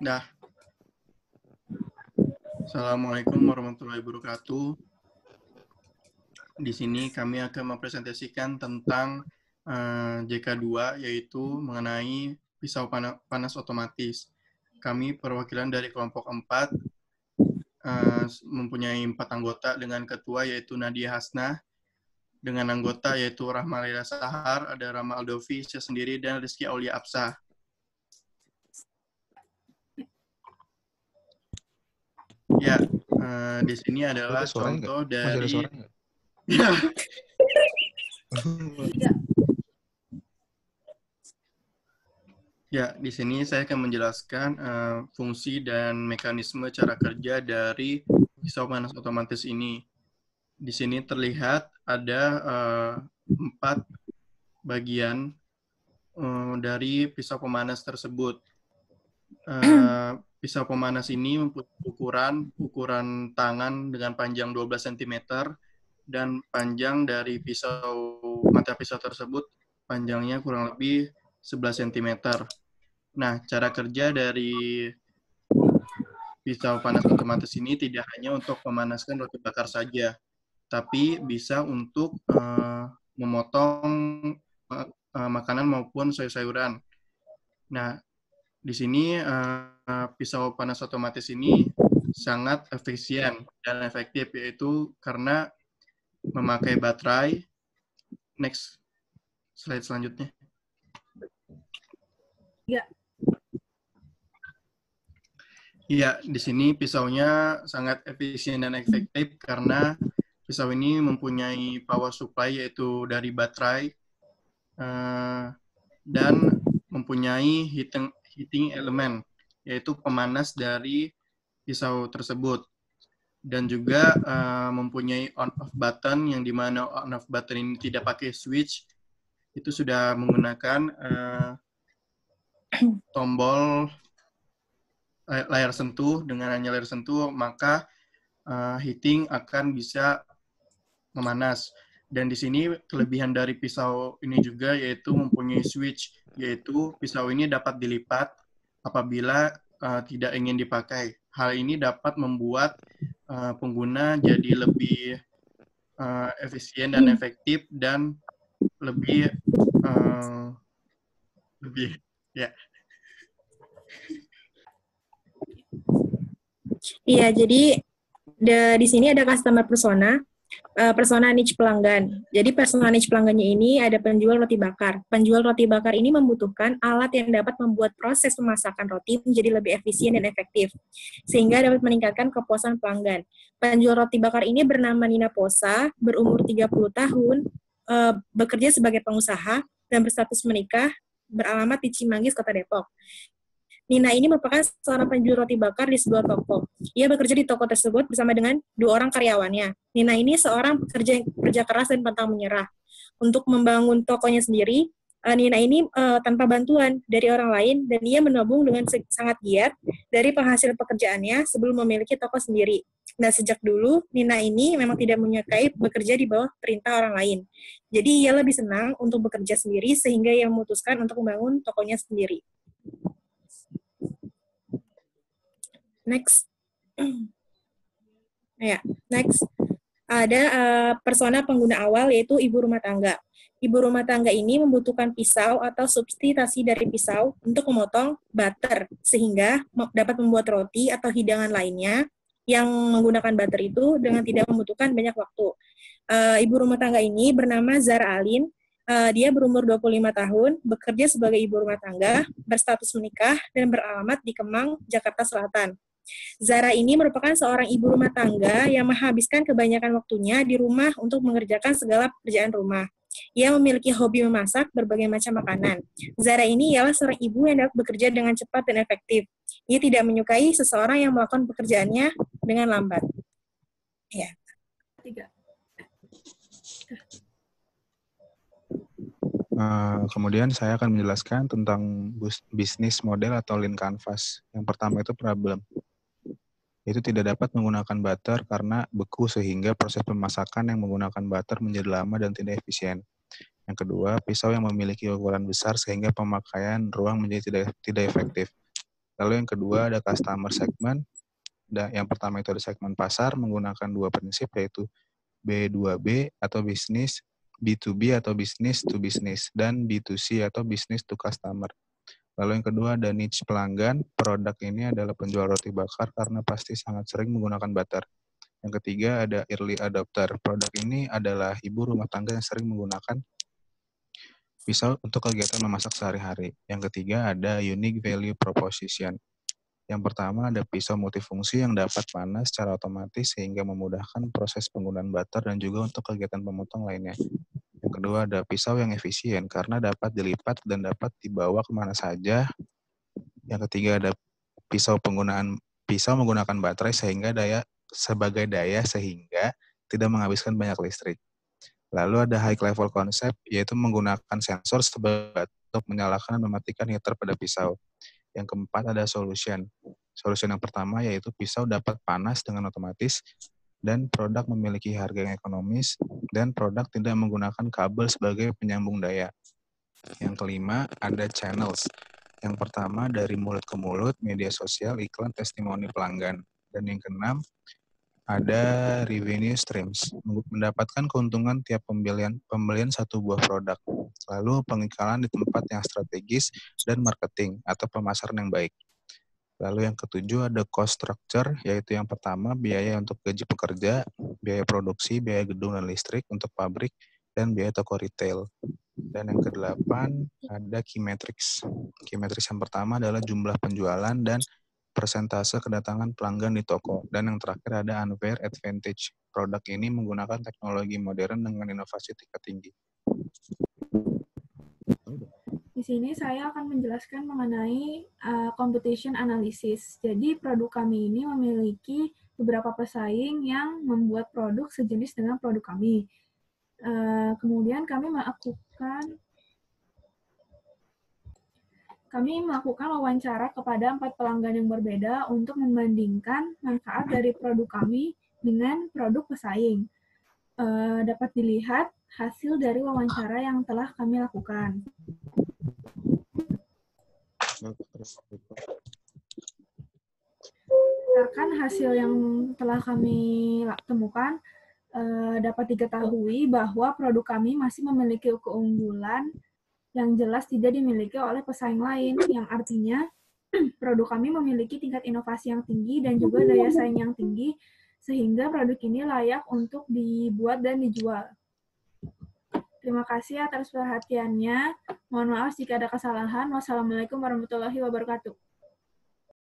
Dah. Assalamualaikum warahmatullahi wabarakatuh. Di sini kami akan mempresentasikan tentang JK2, yaitu mengenai pisau panas otomatis. Kami perwakilan dari kelompok 4, mempunyai 4 anggota dengan ketua yaitu Nadia Hasnah, dengan anggota yaitu Rahma Laila Sahar, ada Rama Aldovi, saya sendiri, dan Rizky Aulia Absah. Ya, di sini adalah contoh dari... Ya, di sini saya akan menjelaskan fungsi dan mekanisme cara kerja dari pisau panas otomatis ini. Di sini terlihat ada 4 bagian dari pisau pemanas tersebut. Pisau pemanas ini mempunyai ukuran tangan dengan panjang 12 cm dan panjang dari mata pisau tersebut panjangnya kurang lebih 11 cm. Nah, cara kerja dari pisau panas otomatis ini tidak hanya untuk memanaskan roti bakar saja, tapi bisa untuk memotong makanan maupun sayur-sayuran. Nah, di sini pisau panas otomatis ini sangat efisien dan efektif, yaitu karena memakai baterai. Next slide selanjutnya. Ya. Iya, di sini pisaunya sangat efisien dan efektif karena pisau ini mempunyai power supply yaitu dari baterai dan mempunyai heating element yaitu pemanas dari pisau tersebut, dan juga mempunyai on-off button yang dimana on-off button ini tidak pakai switch, itu sudah menggunakan tombol layar sentuh. Dengan hanya layar sentuh maka heating akan bisa memanas. Dan di sini kelebihan dari pisau ini juga yaitu mempunyai switch, yaitu pisau ini dapat dilipat apabila tidak ingin dipakai. Hal ini dapat membuat pengguna jadi lebih efisien dan efektif dan lebih ya. Iya, jadi di sini ada customer persona niche pelanggan. Jadi persona niche pelanggannya ini ada penjual roti bakar. Penjual roti bakar ini membutuhkan alat yang dapat membuat proses pemasakan roti menjadi lebih efisien dan efektif, sehingga dapat meningkatkan kepuasan pelanggan. Penjual roti bakar ini bernama Nina Posa, berumur 30 tahun, bekerja sebagai pengusaha, dan berstatus menikah, beralamat di Cimanggis, Kota Depok. Nina ini merupakan seorang penjual roti bakar di sebuah toko. Ia bekerja di toko tersebut bersama dengan 2 orang karyawannya. Nina ini seorang pekerja yang bekerja keras dan pantang menyerah. Untuk membangun tokonya sendiri, Nina ini tanpa bantuan dari orang lain, dan ia menabung dengan sangat giat dari penghasil pekerjaannya sebelum memiliki toko sendiri. Nah, sejak dulu, Nina ini memang tidak menyukai bekerja di bawah perintah orang lain. Jadi, ia lebih senang untuk bekerja sendiri sehingga ia memutuskan untuk membangun tokonya sendiri. Next. Ya, next. Ada persona pengguna awal yaitu ibu rumah tangga. Ibu rumah tangga ini membutuhkan pisau atau substitusi dari pisau untuk memotong butter sehingga dapat membuat roti atau hidangan lainnya yang menggunakan butter itu dengan tidak membutuhkan banyak waktu. Ibu rumah tangga ini bernama Zara Alin. Dia berumur 25 tahun, bekerja sebagai ibu rumah tangga, berstatus menikah, dan beralamat di Kemang, Jakarta Selatan. Zara ini merupakan seorang ibu rumah tangga yang menghabiskan kebanyakan waktunya di rumah untuk mengerjakan segala pekerjaan rumah. Ia memiliki hobi memasak berbagai macam makanan. Zara ini ialah seorang ibu yang dapat bekerja dengan cepat dan efektif. Ia tidak menyukai seseorang yang melakukan pekerjaannya dengan lambat. Ya. 3. Kemudian saya akan menjelaskan tentang bisnis model atau lean canvas. Yang pertama itu problem. Itu tidak dapat menggunakan butter karena beku sehingga proses pemasakan yang menggunakan butter menjadi lama dan tidak efisien. Yang kedua, pisau yang memiliki ukuran besar sehingga pemakaian ruang menjadi tidak efektif. Lalu yang kedua ada customer segment. Yang pertama itu ada segmen pasar menggunakan dua prinsip, yaitu B2B atau bisnis, B2B atau business to business, dan B2C atau business to customer. Lalu yang kedua ada niche pelanggan. Produk ini adalah penjual roti bakar karena pasti sangat sering menggunakan butter. Yang ketiga ada early adopter. Produk ini adalah ibu rumah tangga yang sering menggunakan pisau untuk kegiatan memasak sehari-hari. Yang ketiga ada unique value proposition. Yang pertama ada pisau multifungsi yang dapat panas secara otomatis sehingga memudahkan proses penggunaan butter dan juga untuk kegiatan pemotong lainnya. Yang kedua ada pisau yang efisien karena dapat dilipat dan dapat dibawa kemana saja. Yang ketiga ada pisau menggunakan baterai sehingga sebagai daya sehingga tidak menghabiskan banyak listrik. Lalu ada high level concept, yaitu menggunakan sensor untuk menyalakan dan mematikan heater pada pisau. Yang keempat ada solution. Solution yang pertama yaitu pisau dapat panas dengan otomatis dan produk memiliki harga yang ekonomis dan produk tidak menggunakan kabel sebagai penyambung daya. Yang kelima ada channels. Yang pertama dari mulut ke mulut, media sosial, iklan, testimoni pelanggan. Dan yang keenam ada revenue streams, mendapatkan keuntungan tiap pembelian satu buah produk. Lalu pengiklan di tempat yang strategis dan marketing atau pemasaran yang baik. Lalu yang ketujuh ada cost structure, yaitu yang pertama biaya untuk gaji pekerja, biaya produksi, biaya gedung dan listrik untuk pabrik, dan biaya toko retail. Dan yang kedelapan ada key metrics. Key metrics yang pertama adalah jumlah penjualan dan persentase kedatangan pelanggan di toko. Dan yang terakhir ada unfair advantage. Produk ini menggunakan teknologi modern dengan inovasi tingkat tinggi. Di sini saya akan menjelaskan mengenai competition analysis. Jadi produk kami ini memiliki beberapa pesaing yang membuat produk sejenis dengan produk kami. Kemudian kami melakukan wawancara kepada 4 pelanggan yang berbeda untuk membandingkan manfaat dari produk kami dengan produk pesaing. Dapat dilihat hasil dari wawancara yang telah kami lakukan. Berdasarkan hasil yang telah kami temukan, dapat diketahui bahwa produk kami masih memiliki keunggulan yang jelas tidak dimiliki oleh pesaing lain, yang artinya produk kami memiliki tingkat inovasi yang tinggi dan juga daya saing yang tinggi, sehingga produk ini layak untuk dibuat dan dijual. Terima kasih atas perhatiannya. Mohon maaf jika ada kesalahan. Wassalamualaikum warahmatullahi wabarakatuh.